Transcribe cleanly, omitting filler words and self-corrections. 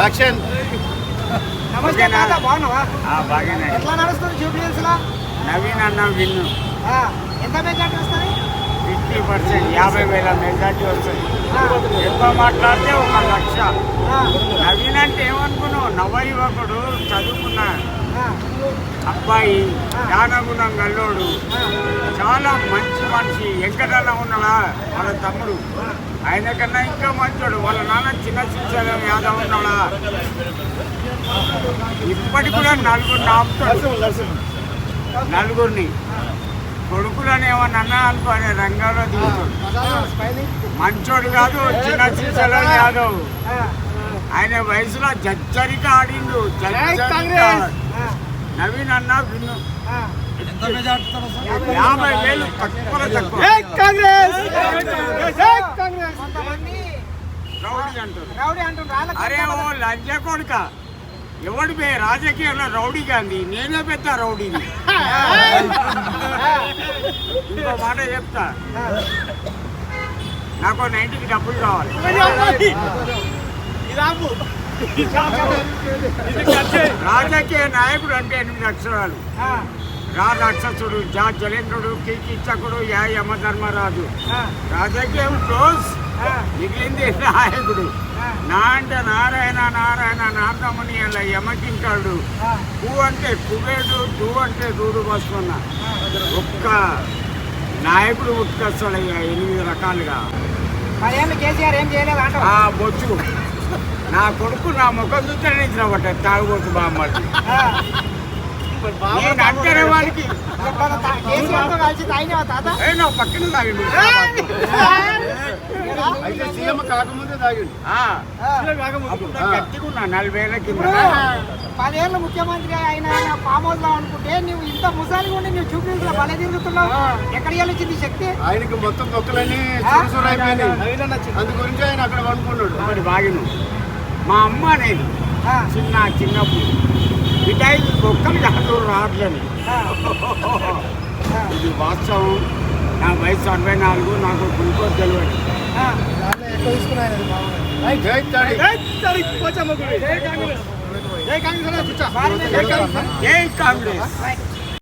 Action. నమస్తే తాత, బాగున్నావా? బాగానే. ఎట్లా నడుస్తుంది జూబ్లీహిల్స్ లో? నవీన్ అన్న విన్ను ఎంత మెజార్టీ వస్తుంది? 50%, 50,000 మెజార్టీ వస్తుంది. ఎక్కువ మాట్లాడితే 1,00,000. నవీన్ అంటే ఏమనుకున్నావు? నవ యువకుడు, చదువుకున్న అబ్బాయి, జ్ఞానగుణం గల్లోడు, చాలా మంచి మనిషి. వెంకటన్న ఉన్నాడా వాళ్ళ తమ్ముడు, ఆయన కన్నా ఇంకా మంచోడు. వాళ్ళ నాన్న చిన్న శ్రీశైలం యాదవ్ ఉన్నాడా, ఇప్పటికి కూడా నలుగురిని ఆపుతాడు. నలుగురిని కొడుకులని ఏమన్నా అన్నా అనుకోని రంగంలో దిగుతాడు. మంచోడు కాదు చిన్న శ్రీశైలం యాదవ్. ఆయన వయసులో జజ్జరిక ఆడిండు. నవీన్ అన్న విన్ను 50,000 తక్కువ తక్కువ. రౌడీ అంటారు. అరే ఓ లంజ కొడుక, ఎవడి పే రాజకీయంలో రౌడీ గాంధీ, నేనే పెద్ద రౌడీని. ఇంకో మాట చెప్తా, నాకు 90కి డబ్బులు కావాలి. రాజకీయ నాయకుడు అంటే 8 అక్షరాలు. రా రాక్షసుడు, జా జలేంద్రుడు, కీకిచ్చకుడు, యా యమధర్మరాజు. రాజకీయం క్లోజ్, మిగిలింది నాయకుడు. నా అంటే నారాయణ నారాయణ నారదముని అలా యమకింకాడు. కు అంటే కుబేడు, దు అంటే దూడు బస్సున్న. ఒక్క నాయకుడు ఉత్కర్షలయ్యా 8 రకాలుగా. కేసీఆర్ ఏం చేయలేదు అంట. బొచ్చు నా కొడుకు నా ముఖం చూస్తే నిద్ర పట్టాడు. తాగుబోతు బామ్మది అంటేనే వాళ్ళకి నా పక్కన తాగిండు. అయితే సీఎం కాకముందే తాగిండు. గట్టిగా ఉన్నా 40,000 కింద. 10 ఏళ్ళు ముఖ్యమంత్రి అయిన ఫామ్ హౌస్ లో అనుకుంటే నువ్వు ఇంత ముసాలిగా ఉండి నువ్వు జూబ్లీహిల్స్ లో బలే తిరుగుతున్నావు. ఎక్కడికి వెళ్ళొచ్చింది శక్తి? ఆయనకి మొత్తం తొక్కలన్నీ చూసురు అయిపోయినాయి. అందు గురించి ఆయన అక్కడ వండుకున్నాడు. మరి బాగిను మా అమ్మ అనేది చిన్నప్పుడు మిఠాయి ఒక్కరు కాదు రాట్లని. ఇది వాస్తవం. నా వయసు 64, నాకు గ్లూకోజ్ తెలియదు. జై కాంగ్రెస్.